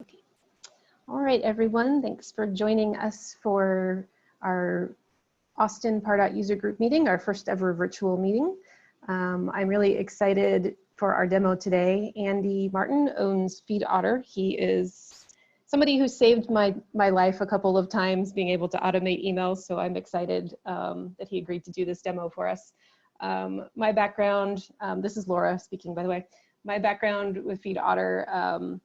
Okay. All right, everyone. Thanks for joining us for our Austin Pardot User Group meeting, our first ever virtual meeting. I'm really excited for our demo today. Andy Martin owns FeedOtter. He is somebody who saved my life a couple of times being able to automate emails, so I'm excited that he agreed to do this demo for us. My background, this is Laura speaking, by the way. My background with FeedOtter,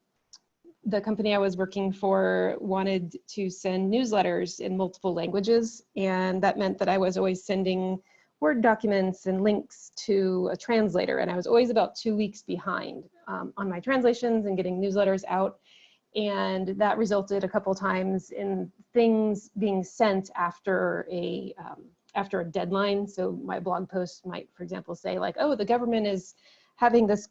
the company I was working for wanted to send newsletters in multiple languages, and that meant that I was always sending Word documents and links to a translator, and I was always about 2 weeks behind on my translations and getting newsletters out, and that resulted a couple times in things being sent after a deadline. So my blog post might, for example, say like, oh, the government is having this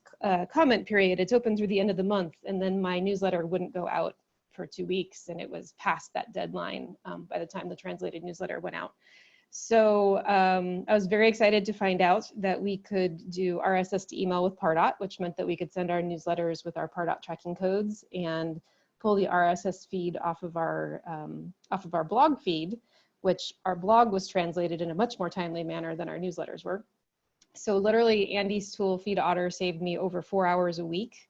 comment period, it's open through the end of the month, and then my newsletter wouldn't go out for 2 weeks, and it was past that deadline by the time the translated newsletter went out. So I was very excited to find out that we could do RSS to email with Pardot, which meant that we could send our newsletters with our Pardot tracking codes and pull the RSS feed off of our blog feed, which our blog was translated in a much more timely manner than our newsletters were. So literally, Andy's tool, FeedOtter, saved me over 4 hours a week.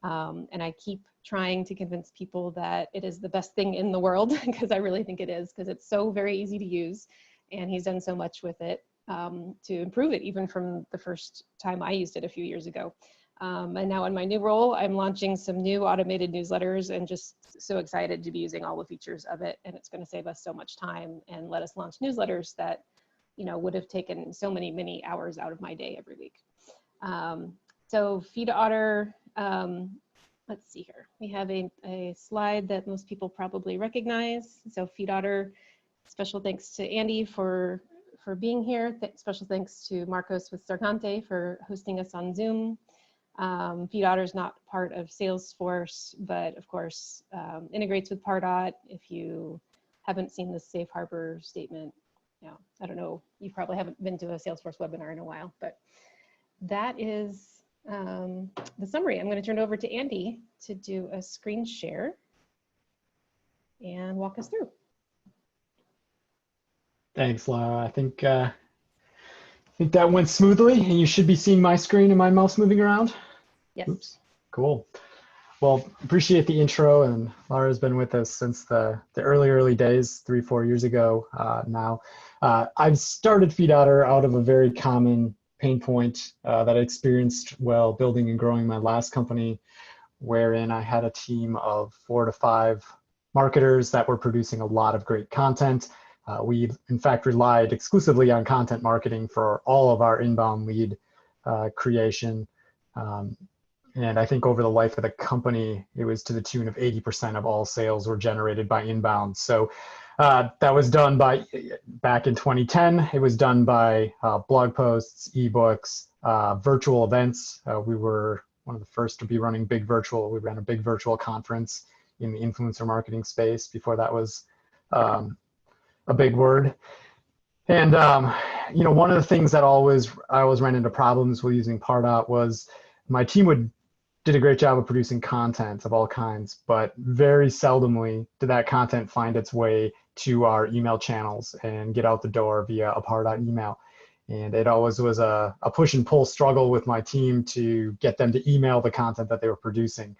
And I keep trying to convince people that it is the best thing in the world, because I really think it is, because it's so very easy to use. And he's done so much with it to improve it, even from the first time I used it a few years ago. And now in my new role, I'm launching some new automated newsletters and just so excited to be using all the features of it. And it's going to save us so much time and let us launch newsletters that would have taken so many hours out of my day every week. So FeedOtter, let's see here. We have a slide that most people probably recognize. So FeedOtter, special thanks to Andy for being here. Special thanks to Marcos with Sargante for hosting us on Zoom. FeedOtter is not part of Salesforce, but of course integrates with Pardot. If you haven't seen the safe harbor statement, I don't know, you probably haven't been to a Salesforce webinar in a while, but that is the summary. I'm going to turn it over to Andy to do a screen share and walk us through. Thanks, Laura. I think that went smoothly, and you should be seeing my screen and my mouse moving around. Yes. Oops. Cool. Well, appreciate the intro, and Laura's been with us since the early days, 3-4 years ago now. I've started FeedOtter out of a very common pain point that I experienced while building and growing my last company, wherein I had a team of 4 to 5 marketers that were producing a lot of great content. We, in fact, relied exclusively on content marketing for all of our inbound lead creation. And I think over the life of the company, it was to the tune of 80% of all sales were generated by inbound. So that was done back in 2010. It was done by blog posts, ebooks, virtual events. We were one of the first to be running big virtual. We ran a big virtual conference in the influencer marketing space before that was a big word. And one of the things that I always ran into problems with using Pardot was my team did a great job of producing content of all kinds, but very seldomly did that content find its way to our email channels and get out the door via a Pardot email. And it always was a push and pull struggle with my team to get them to email the content that they were producing.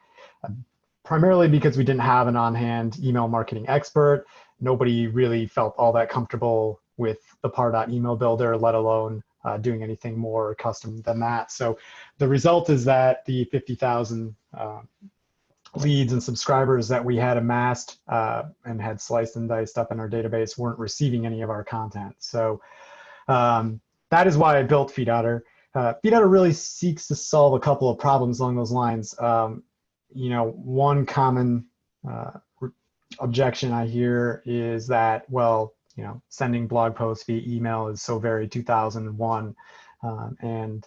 Primarily because we didn't have an on-hand email marketing expert. Nobody really felt all that comfortable with the Pardot email builder, let alone doing anything more custom than that. So the result is that the 50,000 leads and subscribers that we had amassed and had sliced and diced up in our database weren't receiving any of our content. So that is why I built FeedOtter. FeedOtter really seeks to solve a couple of problems along those lines. One common objection I hear is that, well, sending blog posts via email is so very 2001. And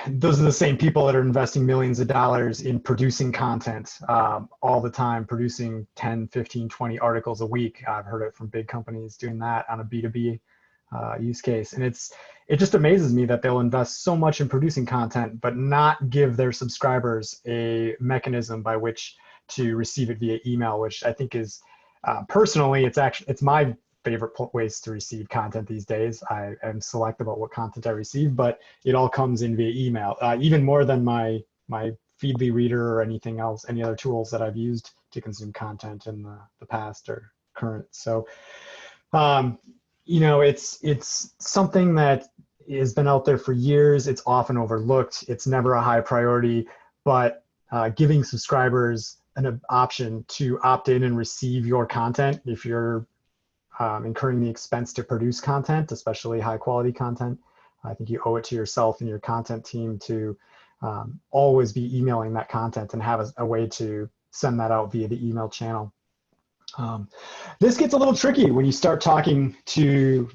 those are the same people that are investing millions of dollars in producing content all the time, producing 10, 15, 20 articles a week. I've heard it from big companies doing that on a B2B use case. And it just amazes me that they'll invest so much in producing content, but not give their subscribers a mechanism by which to receive it via email, which I think is personally, it's my favorite ways to receive content these days. I am selective about what content I receive, but it all comes in via email, even more than my Feedly reader or anything else, any other tools that I've used to consume content in the past or current. So, you know, it's something that has been out there for years. It's often overlooked. It's never a high priority, but giving subscribers an option to opt in and receive your content if you're incurring the expense to produce content, especially high quality content. I think you owe it to yourself and your content team to always be emailing that content and have a way to send that out via the email channel. This gets a little tricky when you start talking to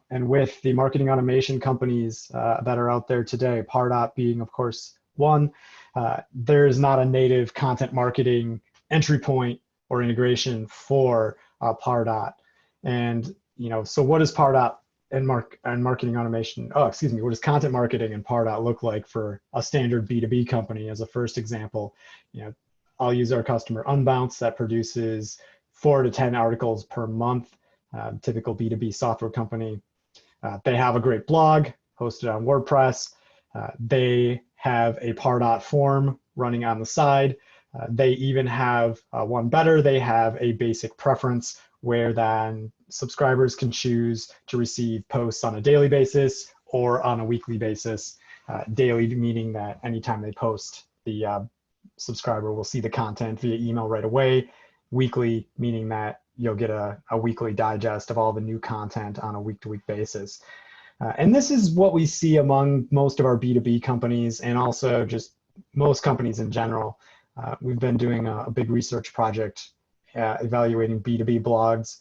and with the marketing automation companies that are out there today, Pardot being, of course, one. There is not a native content marketing entry point or integration for Pardot. And, you know, so what does Pardot and marketing automation, what does content marketing and Pardot look like for a standard B2B company as a first example? You know, I'll use our customer Unbounce that produces 4 to 10 articles per month, typical B2B software company. They have a great blog hosted on WordPress. They have a Pardot form running on the side. They even have one better. They have a basic preference where then subscribers can choose to receive posts on a daily basis or on a weekly basis. Daily meaning that anytime they post, the subscriber will see the content via email right away. Weekly meaning that you'll get a weekly digest of all the new content on a week-to-week basis. And this is what we see among most of our B2B companies and also just most companies in general. We've been doing a big research project evaluating B2B blogs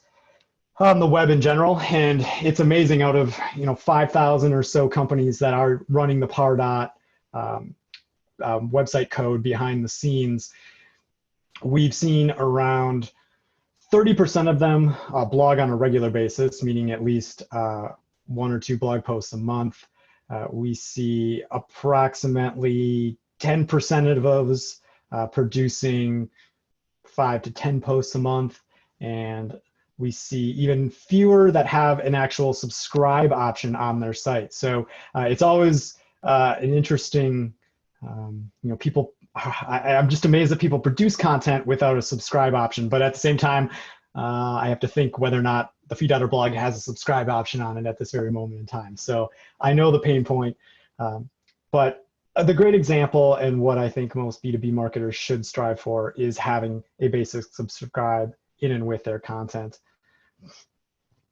on the web in general, and it's amazing. Out of 5,000 or so companies that are running the Pardot website code behind the scenes, we've seen around 30% of them blog on a regular basis, meaning at least 1 or 2 blog posts a month. We see approximately 10% of those producing 5 to 10 posts a month, and we see even fewer that have an actual subscribe option on their site. So it's always an interesting, people. I'm just amazed that people produce content without a subscribe option, but at the same time, I have to think whether or not the FeedOtter blog has a subscribe option on it at this very moment in time. So I know the pain point, but the great example and what I think most B2B marketers should strive for is having a basic subscribe in and with their content.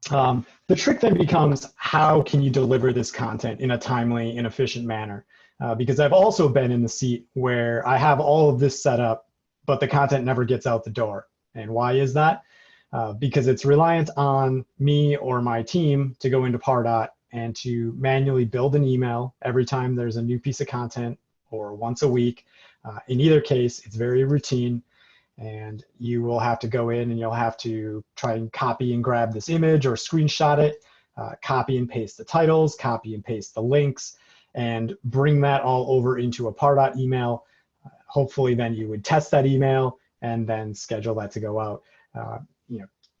The trick then becomes, how can you deliver this content in a timely and efficient manner? Because I've also been in the seat where I have all of this set up, but the content never gets out the door. And why is that? Because it's reliant on me or my team to go into Pardot and to manually build an email every time there's a new piece of content or once a week. In either case, it's very routine, and you will have to go in and you'll have to try and copy and grab this image or screenshot it, copy and paste the titles, copy and paste the links, and bring that all over into a Pardot email. Hopefully then you would test that email and then schedule that to go out.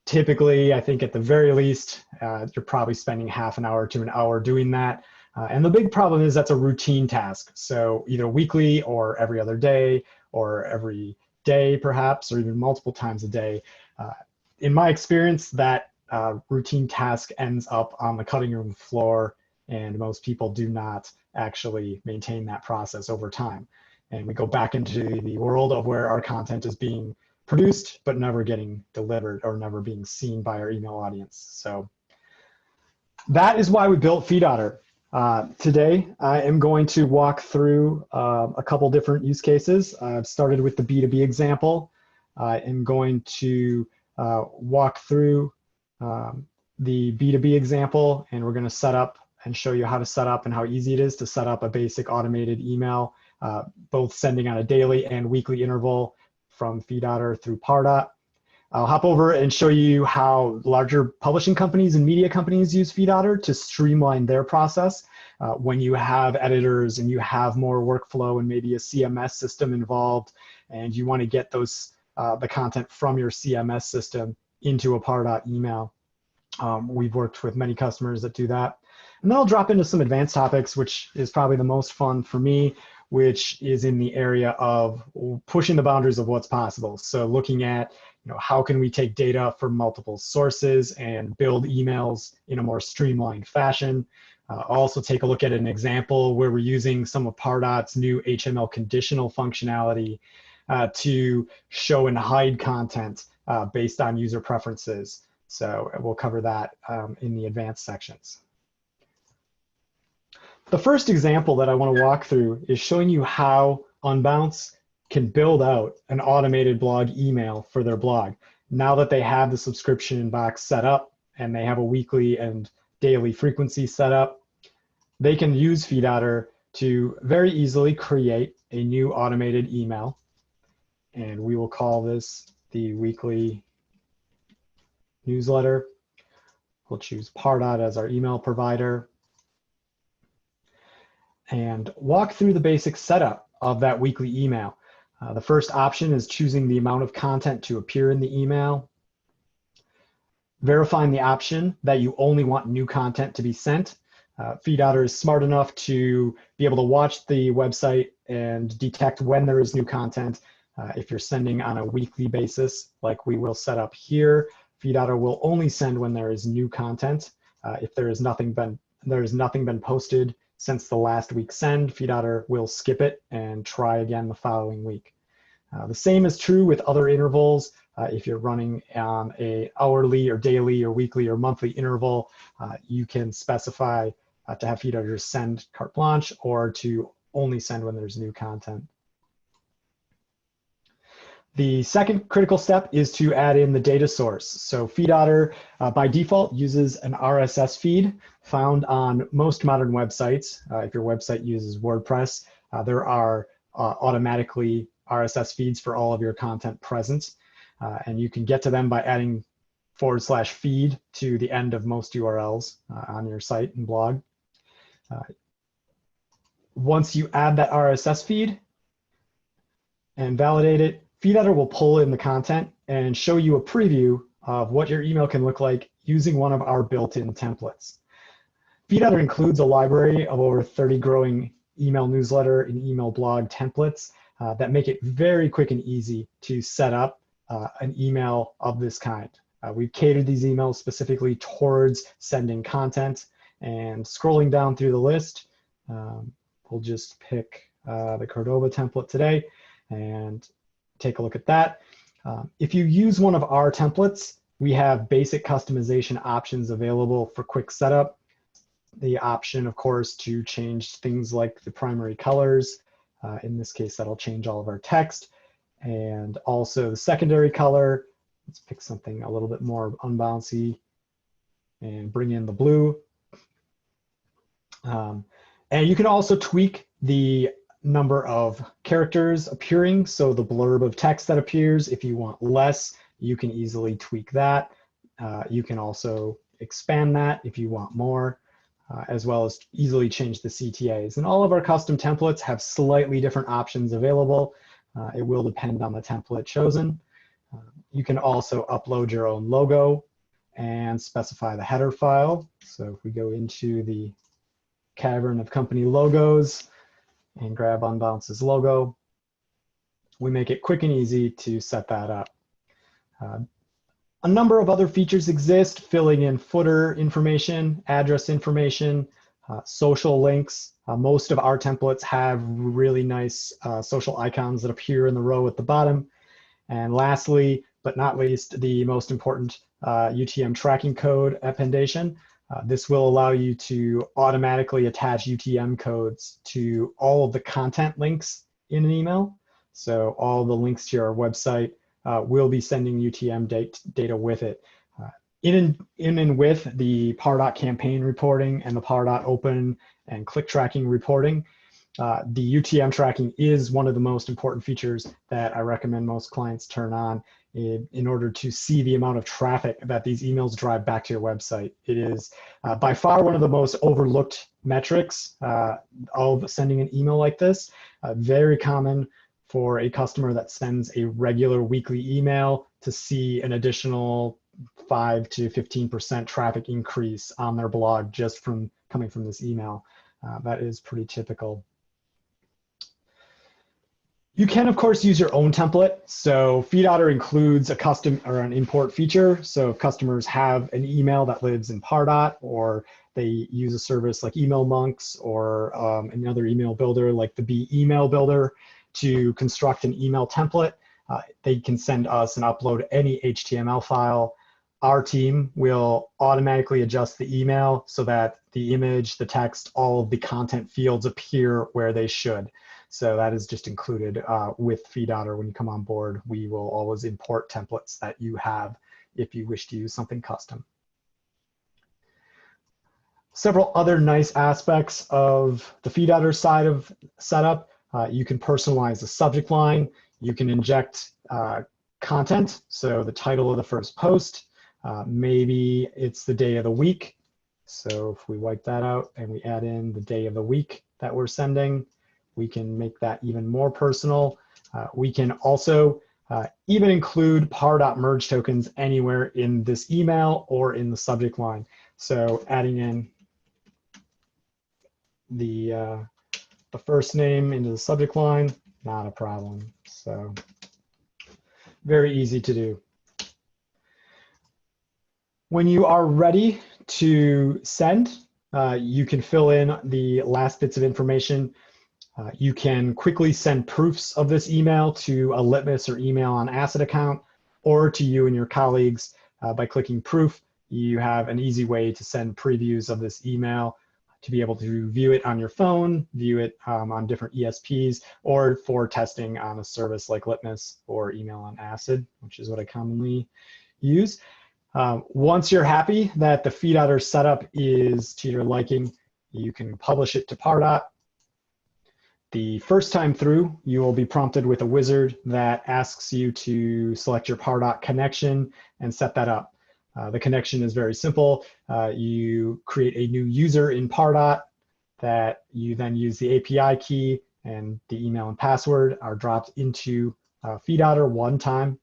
Typically, I think at the very least, you're probably spending half an hour to an hour doing that. And the big problem is that's a routine task. So either weekly or every other day or every day perhaps, or even multiple times a day. In my experience, that routine task ends up on the cutting room floor, and most people do not actually maintain that process over time. And we go back into the world of where our content is being produced, but never getting delivered or never being seen by our email audience. So that is why we built FeedOtter. Today, I am going to walk through a couple different use cases. I've started with the B2B example. I am going to walk through the B2B example, and we're going to set up and show you how to set up and how easy it is to set up a basic automated email, both sending on a daily and weekly interval from FeedOtter through Pardot. I'll hop over and show you how larger publishing companies and media companies use FeedOtter to streamline their process. When you have editors and you have more workflow and maybe a CMS system involved, and you want to get those the content from your CMS system into a Pardot email. We've worked with many customers that do that. And then I'll drop into some advanced topics, which is probably the most fun for me, which is in the area of pushing the boundaries of what's possible. So looking at, how can we take data from multiple sources and build emails in a more streamlined fashion. Also take a look at an example where we're using some of Pardot's new HTML conditional functionality to show and hide content based on user preferences. So we'll cover that in the advanced sections. The first example that I want to walk through is showing you how Unbounce can build out an automated blog email for their blog. Now that they have the subscription box set up and they have a weekly and daily frequency set up, they can use FeedOtter to very easily create a new automated email. And we will call this the weekly newsletter. We'll choose Pardot as our email provider and walk through the basic setup of that weekly email. The first option is choosing the amount of content to appear in the email, verifying the option that you only want new content to be sent. FeedOtter is smart enough to be able to watch the website and detect when there is new content. If you're sending on a weekly basis, like we will set up here, FeedOtter will only send when there is new content. If there has nothing been posted since the last week's send, FeedOtter will skip it and try again the following week. The same is true with other intervals. If you're running on a hourly or daily or weekly or monthly interval, you can specify to have FeedOtter send carte blanche or to only send when there's new content. The second critical step is to add in the data source. So FeedOtter by default uses an RSS feed found on most modern websites. If your website uses WordPress, there are automatically RSS feeds for all of your content present. And you can get to them by adding /feed to the end of most URLs on your site and blog. Once you add that RSS feed and validate it, FeedOtter will pull in the content and show you a preview of what your email can look like using one of our built-in templates. FeedOtter includes a library of over 30 growing email newsletter and email blog templates that make it very quick and easy to set up an email of this kind. We've catered these emails specifically towards sending content, and scrolling down through the list, we'll just pick the Cordova template today and take a look at that. If you use one of our templates, we have basic customization options available for quick setup. The option, of course, to change things like the primary colors. In this case, that'll change all of our text. And also the secondary color. Let's pick something a little bit more unbouncy and bring in the blue. And you can also tweak the number of characters appearing, so the blurb of text that appears. If you want less, you can easily tweak that. You can also expand that if you want more, as well as easily change the CTAs. And all of our custom templates have slightly different options available. It will depend on the template chosen. You can also upload your own logo and specify the header file. So if we go into the cavern of company logos and grab Unbounce's logo, we make it quick and easy to set that up. A number of other features exist, filling in footer information, address information, social links. Most of our templates have really nice social icons that appear in the row at the bottom. And lastly, but not least, the most important UTM tracking code appendation. This will allow you to automatically attach UTM codes to all of the content links in an email. So all the links to your website will be sending UTM data with it. In and with the Pardot campaign reporting and the Pardot open and click tracking reporting, the UTM tracking is one of the most important features that I recommend most clients turn on in order to see the amount of traffic that these emails drive back to your website. It is by far one of the most overlooked metrics of sending an email like this. Very common for a customer that sends a regular weekly email to see an additional 5 to 15% traffic increase on their blog just from coming from this email. That is pretty typical. You can, of course, use your own template. So FeedOtter includes a custom or an import feature. So if customers have an email that lives in Pardot, or they use a service like Email Monks or another email builder like the Bee Email Builder to construct an email template, they can send us and upload any HTML file. Our team will automatically adjust the email so that the image, the text, all of the content fields appear where they should. So that is just included with FeedOtter. When you come on board, we will always import templates that you have if you wish to use something custom. Several other nice aspects of the FeedOtter side of setup. You can personalize the subject line. You can inject content, so the title of the first post. Maybe it's the day of the week. So if we wipe that out and we add in the day of the week that we're sending, we can make that even more personal. We can also even include Pardot merge tokens anywhere in this email or in the subject line. So adding in the first name into the subject line, not a problem. So very easy to do. When you are ready to send, you can fill in the last bits of information. You can quickly send proofs of this email to a Litmus or Email on Asset account, or to you and your colleagues by clicking proof. You have an easy way to send previews of this email to be able to view it on your phone, view it on different ESPs, or for testing on a service like Litmus or Email on Acid, which is what I commonly use. Once you're happy that the FeedOtter setup is to your liking, you can publish it to Pardot. The first time through, you will be prompted with a wizard that asks you to select your Pardot connection and set that up. The connection is very simple. You create a new user in Pardot that you then use the API key, and the email and password are dropped into FeedOtter one time.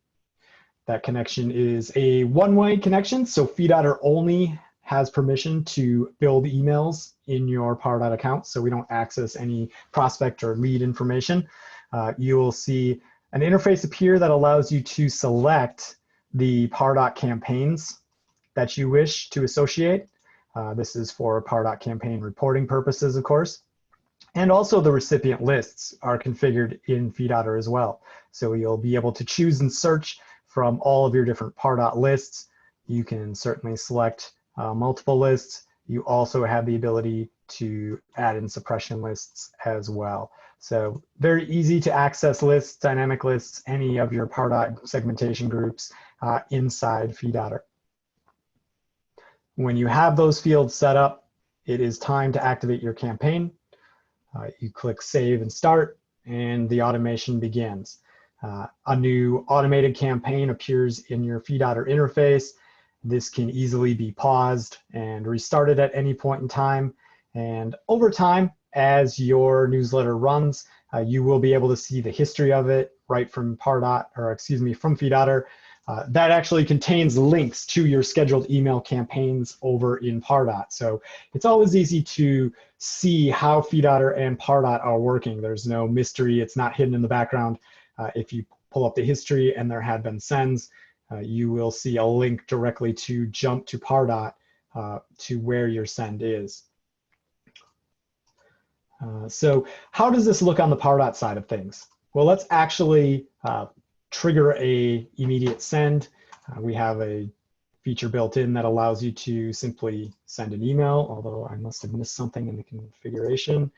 That connection is a one-way connection, so FeedOtter only has permission to build emails in your Pardot account, so we don't access any prospect or lead information. You will see an interface appear that allows you to select the Pardot campaigns that you wish to associate. This is for Pardot campaign reporting purposes, of course. And also the recipient lists are configured in FeedOtter as well. So you'll be able to choose and search from all of your different Pardot lists. You can certainly select multiple lists. You also have the ability to add in suppression lists as well. So very easy to access lists, dynamic lists, any of your Pardot segmentation groups inside FeedOtter. When you have those fields set up, it is time to activate your campaign. You click Save and Start, and the automation begins. A new automated campaign appears in your FeedOtter interface. This can easily be paused and restarted at any point in time. And over time, as your newsletter runs, you will be able to see the history of it right from Pardot, or excuse me, from FeedOtter. That actually contains links to your scheduled email campaigns over in Pardot. So it's always easy to see how FeedOtter and Pardot are working. There's no mystery. It's not hidden in the background. If you pull up the history and there had been sends, you will see a link directly to jump to Pardot to where your send is. So how does this look on the Pardot side of things? Well, let's actually trigger a immediate send. We have a feature built in that allows you to simply send an email, although I must have missed something in the configuration.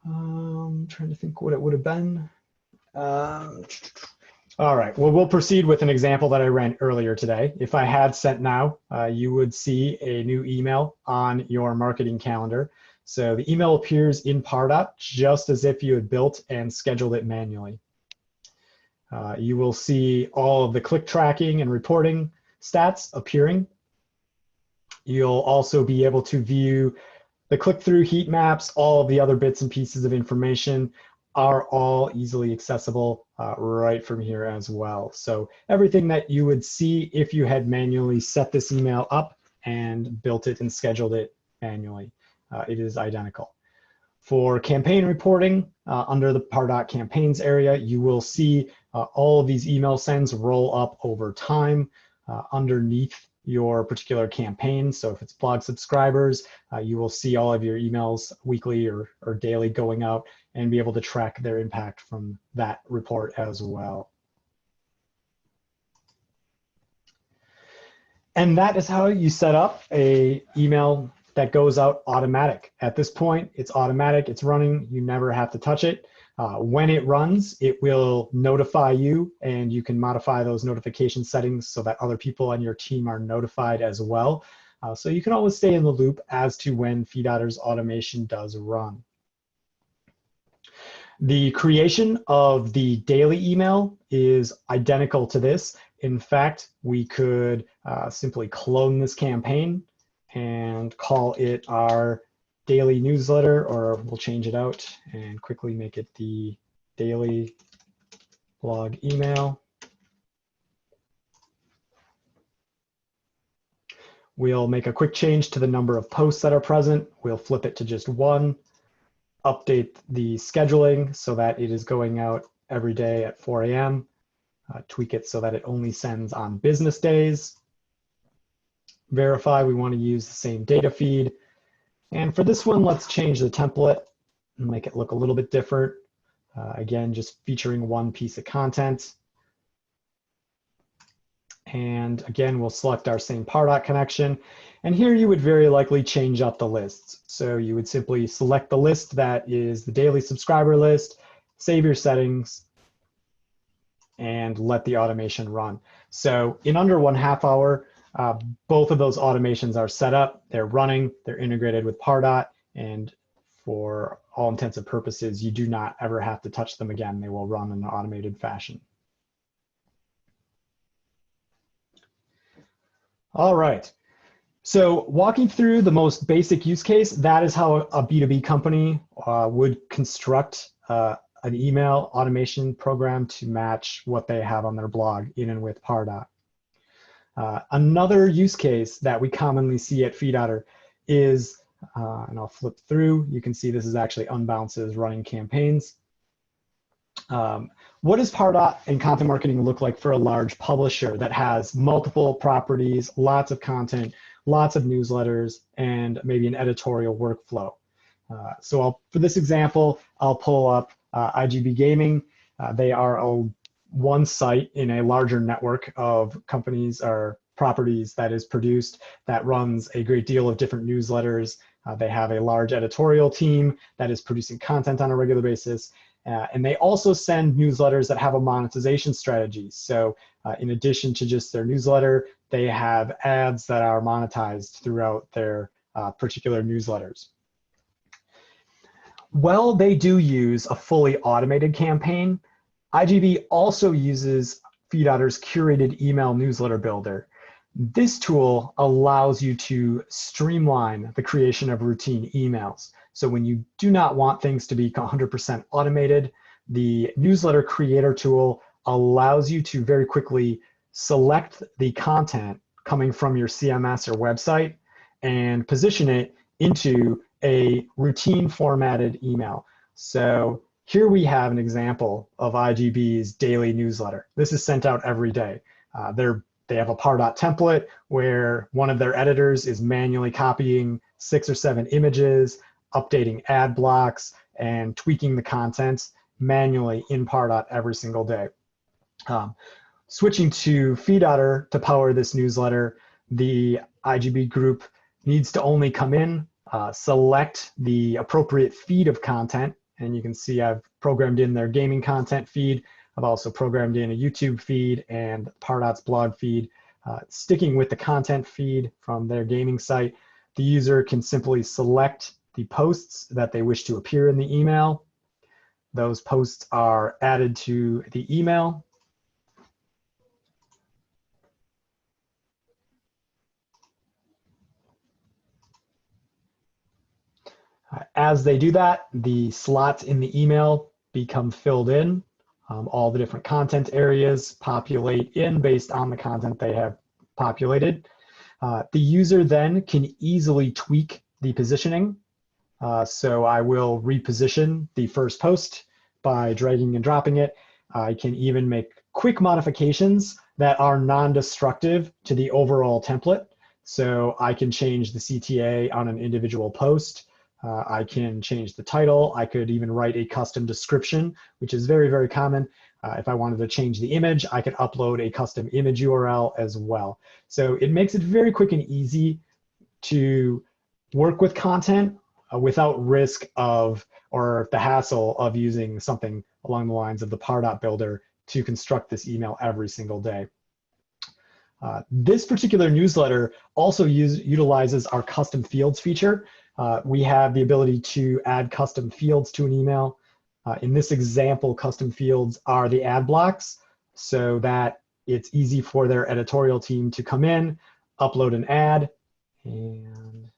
I'm trying to think what it would have been. All right, well, we'll proceed with an example that I ran earlier today. If I had sent now, you would see a new email on your marketing calendar. So the email appears in Pardot just as if you had built and scheduled it manually. You will see all of the click tracking and reporting stats appearing. You'll also be able to view the click-through heat maps, all of the other bits and pieces of information are all easily accessible right from here as well. So everything that you would see if you had manually set this email up and built it and scheduled it manually, it is identical. For campaign reporting, under the Pardot campaigns area, you will see all of these email sends roll up over time underneath your particular campaign. So if it's blog subscribers, you will see all of your emails weekly or daily going out and be able to track their impact from that report as well. And that is how you set up a email that goes out automatic. At this point, it's automatic, it's running, you never have to touch it. When it runs, it will notify you, and you can modify those notification settings so that other people on your team are notified as well. So you can always stay in the loop as to when FeedOtter's automation does run. The creation of the daily email is identical to this. In fact, we could simply clone this campaign and call it our daily newsletter, or we'll change it out and quickly make it the daily blog email. We'll make a quick change to the number of posts that are present. We'll flip it to just one, update the scheduling so that it is going out every day at 4 a.m., tweak it so that it only sends on business days. Verify we want to use the same data feed. And for this one, let's change the template and make it look a little bit different. Again, just featuring one piece of content. And again, we'll select our same Pardot connection. And here you would very likely change up the lists. So you would simply select the list that is the daily subscriber list, save your settings, and let the automation run. So in under 1/2 hour, both of those automations are set up, they're running, they're integrated with Pardot, and for all intents and purposes, you do not ever have to touch them again. They will run in an automated fashion. All right, so walking through the most basic use case, that is how a B2B company would construct an email automation program to match what they have on their blog in and with Pardot. Another use case that we commonly see at FeedOtter is, and I'll flip through, you can see this is actually Unbounce's running campaigns. What does Pardot and content marketing look like for a large publisher that has multiple properties, lots of content, lots of newsletters, and maybe an editorial workflow? So for this example, I'll pull up IGB Gaming. They are one site in a larger network of companies or properties that is produced that runs a great deal of different newsletters. They have a large editorial team that is producing content on a regular basis. And they also send newsletters that have a monetization strategy. So in addition to just their newsletter, they have ads that are monetized throughout their particular newsletters. While they do use a fully automated campaign, IGB also uses FeedOtter's curated email newsletter builder. This tool allows you to streamline the creation of routine emails. So when you do not want things to be 100% automated, the newsletter creator tool allows you to very quickly select the content coming from your CMS or website and position it into a routine formatted email. So here we have an example of IGB's daily newsletter. This is sent out every day. They have a Pardot template where one of their editors is manually copying 6 or 7 images, updating ad blocks, and tweaking the content manually in Pardot every single day. Switching to FeedOtter to power this newsletter, the IGB group needs to only come in, select the appropriate feed of content, and you can see I've programmed in their gaming content feed. I've also programmed in a YouTube feed and Pardot's blog feed. Sticking with the content feed from their gaming site, the user can simply select the posts that they wish to appear in the email. Those posts are added to the email. As they do that, the slots in the email become filled in. All the different content areas populate in based on the content they have populated. The user then can easily tweak the positioning. So I will reposition the first post by dragging and dropping it. I can even make quick modifications that are non-destructive to the overall template. So I can change the CTA on an individual post. I can change the title. I could even write a custom description, which is very, very common. If I wanted to change the image, I could upload a custom image URL as well. So it makes it very quick and easy to work with content without risk of, or the hassle of using something along the lines of the Pardot builder to construct this email every single day. This particular newsletter also utilizes our custom fields feature. We have the ability to add custom fields to an email. In this example, custom fields are the ad blocks so that it's easy for their editorial team to come in, upload an ad, and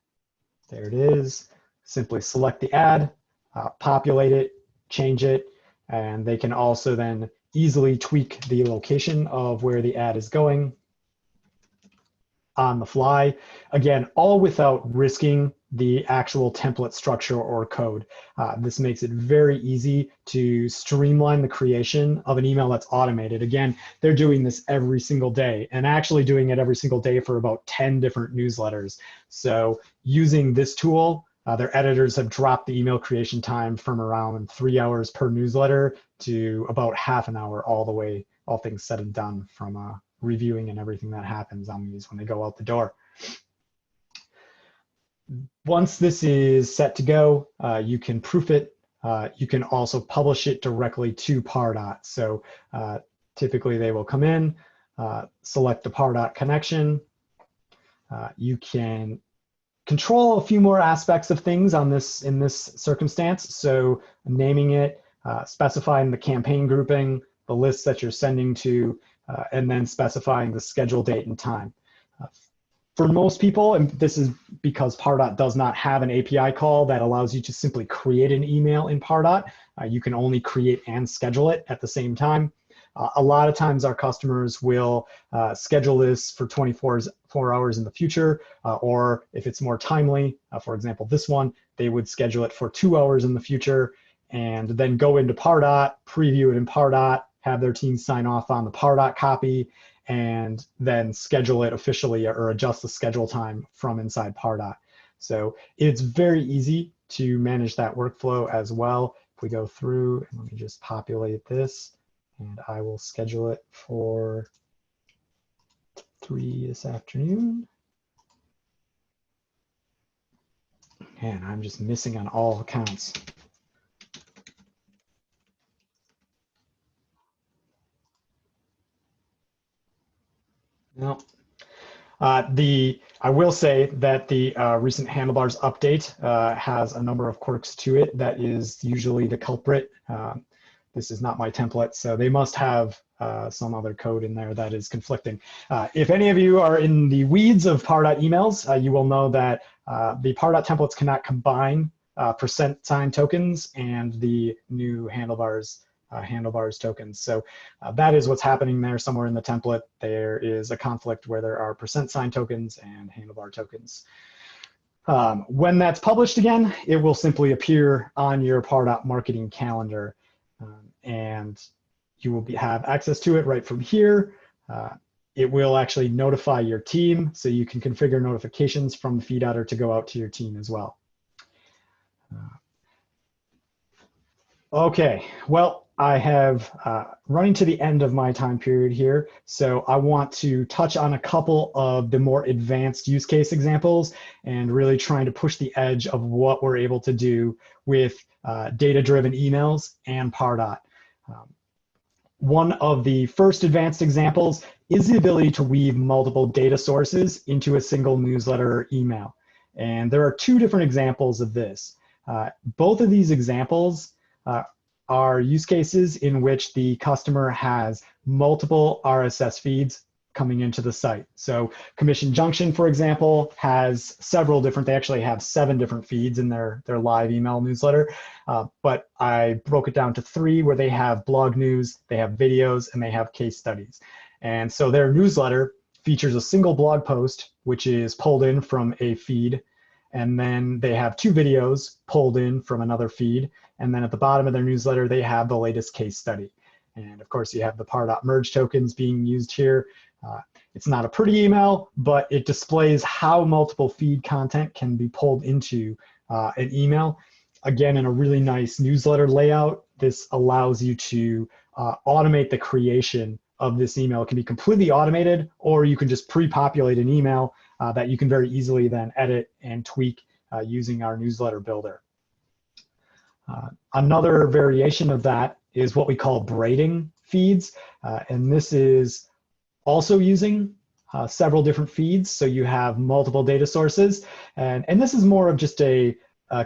there it is. Simply select the ad, populate it, change it, and they can also then easily tweak the location of where the ad is going on the fly. Again, all without risking the actual template structure or code. This makes it very easy to streamline the creation of an email that's automated. Again, they're doing this every single day and actually doing it every single day for about 10 different newsletters. So using this tool, their editors have dropped the email creation time from around 3 hours per newsletter to about half an hour all the way, all things said and done, from reviewing and everything that happens on these when they go out the door. Once this is set to go, you can proof it. You can also publish it directly to Pardot. So typically they will come in, select the Pardot connection. You can control a few more aspects of things on this in this circumstance. So naming it, specifying the campaign grouping, the lists that you're sending to, and then specifying the schedule date and time. For most people, and this is because Pardot does not have an API call that allows you to simply create an email in Pardot. You can only create and schedule it at the same time. A lot of times our customers will schedule this for 24 hours in the future, or if it's more timely, for example, this one, they would schedule it for 2 hours in the future and then go into Pardot, preview it in Pardot, have their team sign off on the Pardot copy, and then schedule it officially or adjust the schedule time from inside Pardot. So it's very easy to manage that workflow as well. If we go through, and let me just populate this, and I will schedule it for 3 this afternoon. And I'm just missing on all accounts. No. I will say that the recent handlebars update has a number of quirks to it that is usually the culprit. This is not my template, so they must have some other code in there that is conflicting. If any of you are in the weeds of Pardot emails, you will know that the Pardot templates cannot combine % tokens and the new handlebars tokens. So that is what's happening there somewhere in the template. There is a conflict where there are % tokens and handlebar tokens. When that's published again, it will simply appear on your Pardot marketing calendar, and you will have access to it right from here. It will actually notify your team, so you can configure notifications from FeedOtter to go out to your team as well. Okay, well, I have running to the end of my time period here, so I want to touch on a couple of the more advanced use case examples and really trying to push the edge of what we're able to do with data-driven emails and Pardot. One of the first advanced examples is the ability to weave multiple data sources into a single newsletter or email. And there are 2 different examples of this. Both of these examples are use cases in which the customer has multiple RSS feeds coming into the site. So Commission Junction, for example, has several different, they actually have 7 different feeds in their live email newsletter. But I broke it down to 3 where they have blog news, they have videos, and they have case studies. And so their newsletter features a single blog post, which is pulled in from a feed. And then they have 2 videos pulled in from another feed. And then at the bottom of their newsletter, they have the latest case study. And of course, you have the Pardot merge tokens being used here. It's not a pretty email, but it displays how multiple feed content can be pulled into an email. Again, in a really nice newsletter layout, this allows you to automate the creation of this email. It can be completely automated, or you can just pre-populate an email that you can very easily then edit and tweak using our newsletter builder. Another variation of that is what we call braiding feeds. And this is also using several different feeds. So you have multiple data sources. And this is more of just a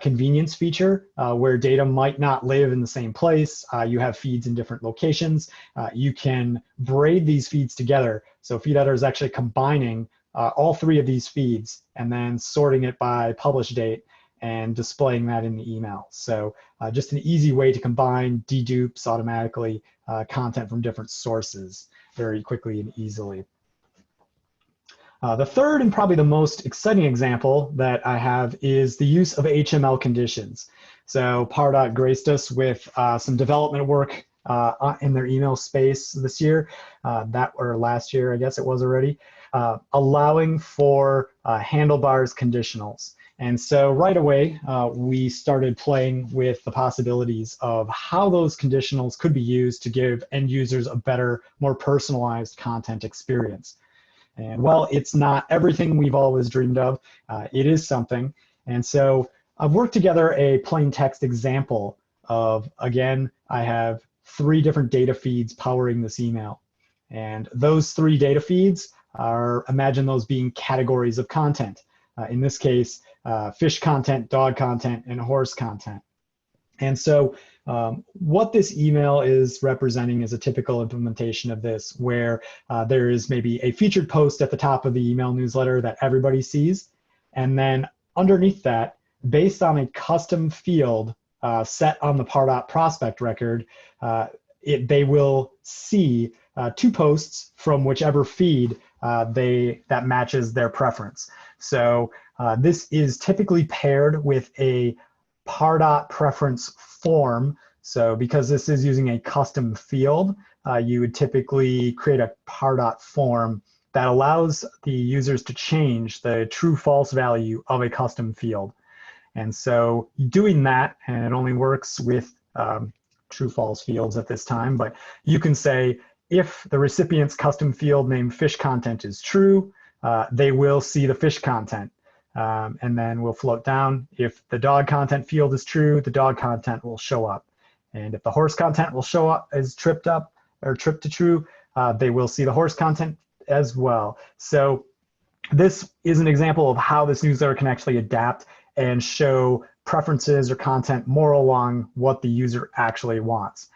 convenience feature where data might not live in the same place. You have feeds in different locations. You can braid these feeds together. So FeedOtter is actually combining all 3 of these feeds and then sorting it by publish date and displaying that in the email. So just an easy way to combine dedupes automatically content from different sources very quickly and easily. The third and probably the most exciting example that I have is the use of HTML conditions. So Pardot graced us with some development work in their email space this year, or last year, I guess it was already, allowing for handlebars conditionals. And so right away, we started playing with the possibilities of how those conditionals could be used to give end users a better, more personalized content experience. And while it's not everything we've always dreamed of, it is something. And so I've worked together a plain text example of, again, I have 3 different data feeds powering this email. And those 3 data feeds are, imagine those being categories of content. In this case, fish content, dog content, and horse content. And so what this email is representing is a typical implementation of this, where there is maybe a featured post at the top of the email newsletter that everybody sees. And then underneath that, based on a custom field set on the Pardot prospect record, they will see 2 posts from whichever feed that matches their preference. So this is typically paired with a Pardot preference form. So because this is using a custom field, you would typically create a Pardot form that allows the users to change the true-false value of a custom field. And so doing that, and it only works with true-false fields at this time, but you can say if the recipient's custom field named fish content is true, they will see the fish content. And then we'll float down. If the dog content field is true, the dog content will show up. And if the horse content will show up as tripped to true, they will see the horse content as well. So this is an example of how this newsletter can actually adapt and show preferences or content more along what the user actually wants.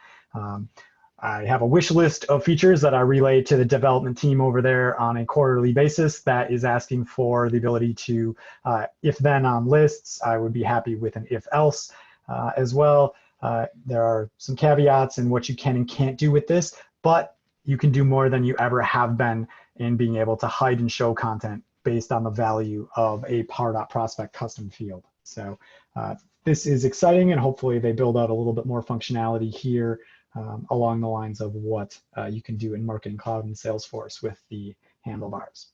I have a wish list of features that I relay to the development team over there on a quarterly basis that is asking for the ability to if then on lists. I would be happy with an if else as well. There are some caveats in what you can and can't do with this, but you can do more than you ever have been in being able to hide and show content based on the value of a Pardot prospect custom field. So this is exciting, and hopefully they build out a little bit more functionality here along the lines of what you can do in Marketing Cloud and Salesforce with the handlebars.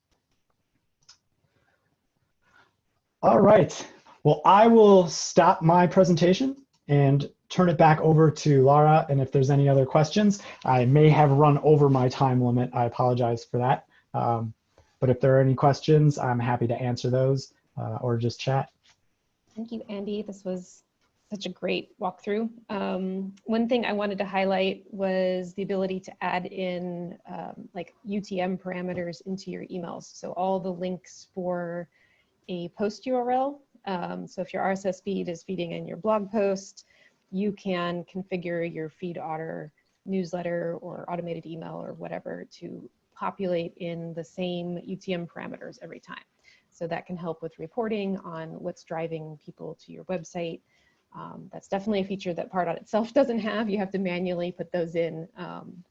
All right, well, I will stop my presentation and turn it back over to Lara, and if there's any other questions, I may have run over my time limit. I apologize for that. But if there are any questions, I'm happy to answer those or just chat. Thank you, Andy. This was such a great walkthrough. One thing I wanted to highlight was the ability to add in like UTM parameters into your emails. So all the links for a post URL. So if your RSS feed is feeding in your blog post, you can configure your FeedOtter newsletter or automated email or whatever to populate in the same UTM parameters every time. So that can help with reporting on what's driving people to your website. That's definitely a feature that Pardot itself doesn't have. You have to manually put those in.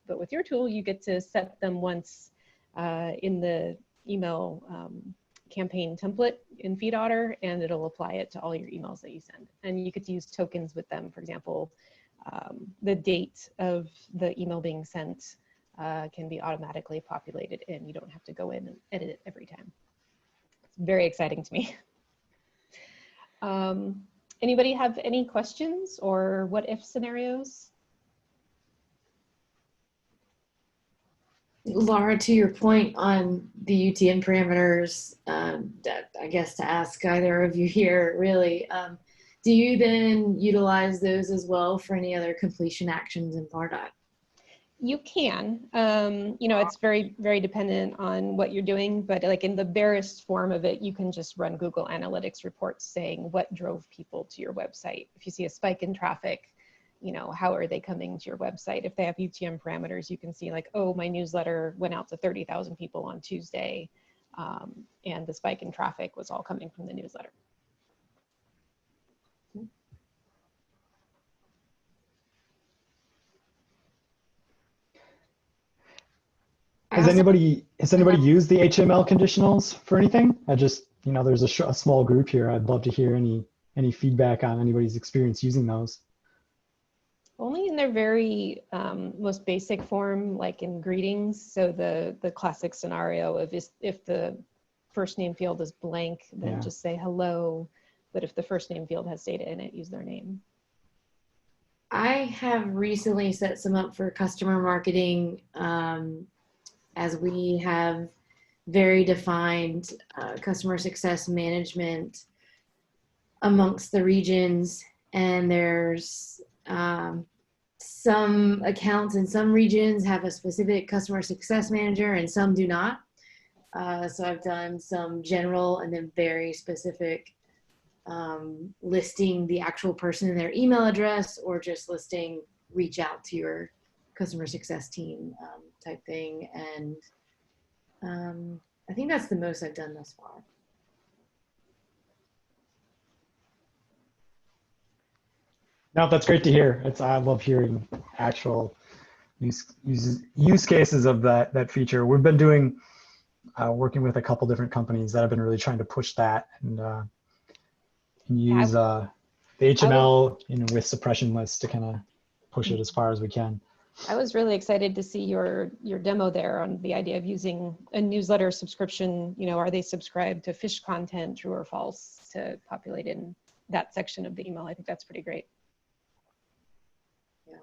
But with your tool, you get to set them once in the email campaign template in FeedOtter, and it'll apply it to all your emails that you send. And you could use tokens with them. For example, the date of the email being sent can be automatically populated in. You don't have to go in and edit it every time. It's very exciting to me. Anybody have any questions or what if scenarios? Laura, to your point on the UTM parameters, I guess to ask either of you here, really, do you then utilize those as well for any other completion actions in Pardot? You can, you know, it's very, very dependent on what you're doing, but like in the barest form of it, you can just run Google Analytics reports saying what drove people to your website. If you see a spike in traffic, you know, how are they coming to your website? If they have UTM parameters, you can see like, oh, my newsletter went out to 30,000 people on Tuesday, and the spike in traffic was all coming from the newsletter. Has anybody used the HTML conditionals for anything? You know, there's a small group here. I'd love to hear any feedback on anybody's experience using those. Only in their very most basic form, like in greetings. So the classic scenario of if the first name field is blank, then just say hello. But if the first name field has data in it, use their name. I have recently set some up for customer marketing, as we have very defined customer success management amongst the regions, and there's some accounts in some regions have a specific customer success manager and some do not. So I've done some general and then very specific, listing the actual person and their email address, or just listing reach out to your customer success team type thing. And I think that's the most I've done thus far. No, that's great to hear. I love hearing actual use cases of that feature. We've been doing working with a couple different companies that have been really trying to push that and use the HTML with suppression lists to kind of push it as far as we can. I was really excited to see your demo there on the idea of using a newsletter subscription. You know, are they subscribed to fish content, true or false, to populate in that section of the email? I think that's pretty great. Yeah.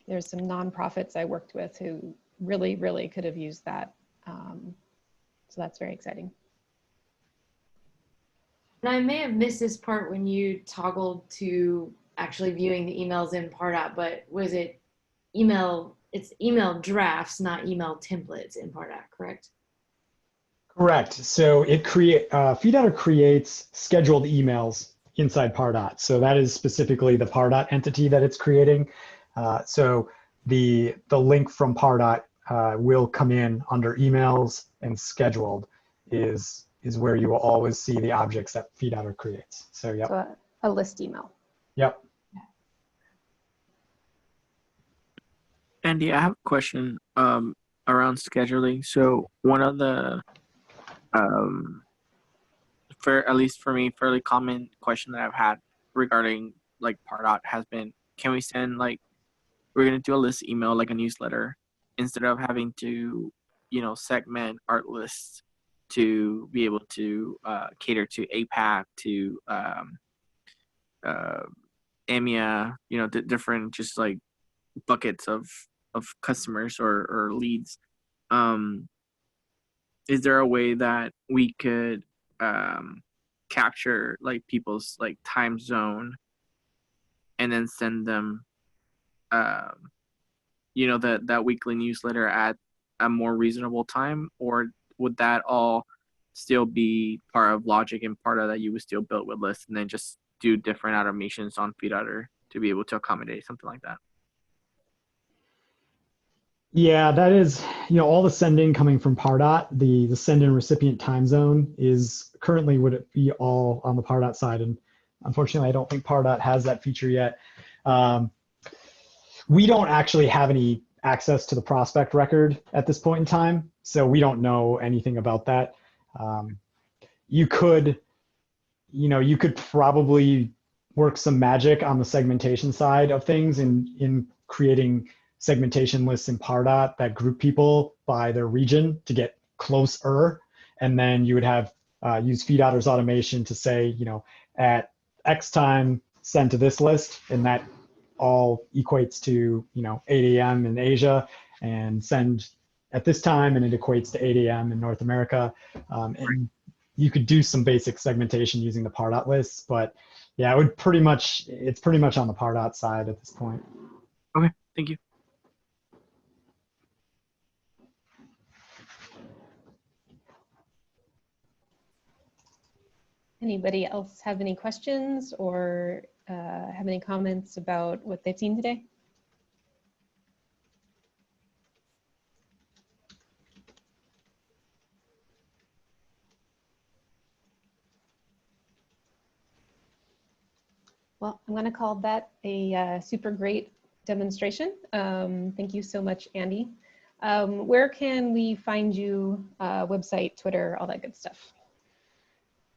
There's some nonprofits I worked with who really, really could have used that. So that's very exciting. And I may have missed this part when you toggled to actually viewing the emails in Pardot, but was it it's email drafts, not email templates in Pardot, correct? Correct. So FeedOtter creates scheduled emails inside Pardot. So that is specifically the Pardot entity that it's creating. So the link from Pardot will come in under emails, and scheduled is where you will always see the objects that FeedOtter creates. So yeah. So a list email. Yep. Andy, I have a question around scheduling. So one of the, at least for me, fairly common question that I've had regarding like Pardot has been, can we send we're going to do a list email, like a newsletter, instead of having to, segment our lists to be able to cater to APAC, to EMEA, different just like buckets of customers or leads. Is there a way that we could capture like people's like time zone and then send them that weekly newsletter at a more reasonable time? Or would that all still be part of logic and part of that you would still build with lists and then just do different automations on FeedOtter to be able to accommodate something like that? Yeah, that is, all the sending coming from Pardot, the send and recipient time zone is currently would it be all on the Pardot side. And unfortunately, I don't think Pardot has that feature yet. We don't actually have any access to the prospect record at this point in time, so we don't know anything about that. You could, you could probably work some magic on the segmentation side of things in creating segmentation lists in Pardot that group people by their region to get closer. And then you would have use FeedOtter's automation to say, at X time, send to this list, and that all equates to 8 a.m. in Asia, and send at this time, and it equates to 8 a.m. in North America. And you could do some basic segmentation using the Pardot lists, but yeah, it's pretty much on the Pardot side at this point. Okay, thank you. Anybody else have any questions or have any comments about what they've seen today? Well, I'm going to call that a super great demonstration. Thank you so much, Andy. Where can we find you? Website, Twitter, all that good stuff.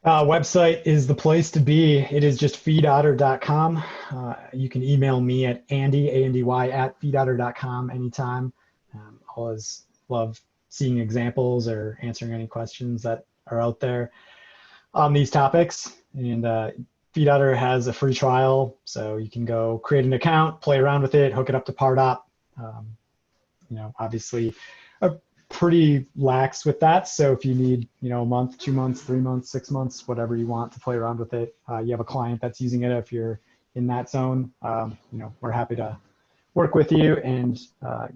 Website is the place to be. It is just feedotter.com. You can email me at Andy, A-N-D-Y, at feedotter.com anytime. Always love seeing examples or answering any questions that are out there on these topics. And FeedOtter has a free trial, so you can go create an account, play around with it, hook it up to Pardot. Obviously pretty lax with that. So if you need, a month, 2 months, 3 months, 6 months, whatever you want to play around with it, you have a client that's using it. If you're in that zone, we're happy to work with you and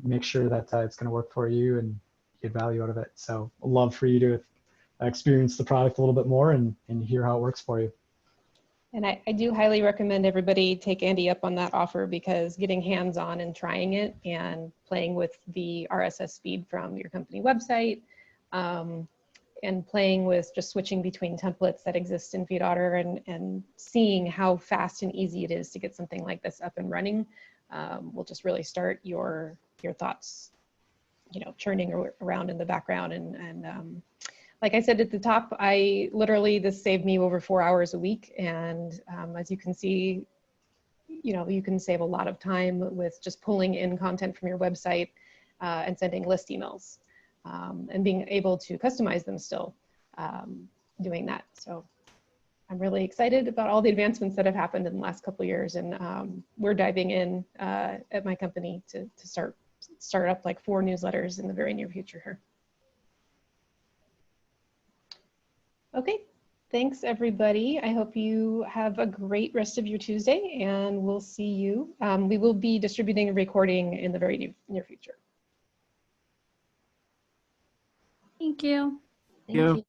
make sure that it's going to work for you and get value out of it. So I'd love for you to experience the product a little bit more and hear how it works for you. And I do highly recommend everybody take Andy up on that offer, because getting hands-on and trying it and playing with the RSS feed from your company website and playing with just switching between templates that exist in FeedOtter and seeing how fast and easy it is to get something like this up and running will just really start your thoughts, churning around in the background. And like I said at the top, this saved me over 4 hours a week. And as you can see, you can save a lot of time with just pulling in content from your website and sending list emails and being able to customize them still doing that. So I'm really excited about all the advancements that have happened in the last couple of years. And we're diving in at my company to start up like 4 newsletters in the very near future here. Okay, thanks everybody. I hope you have a great rest of your Tuesday, and we'll see you. We will be distributing a recording in the very near future. Thank you. Thank you.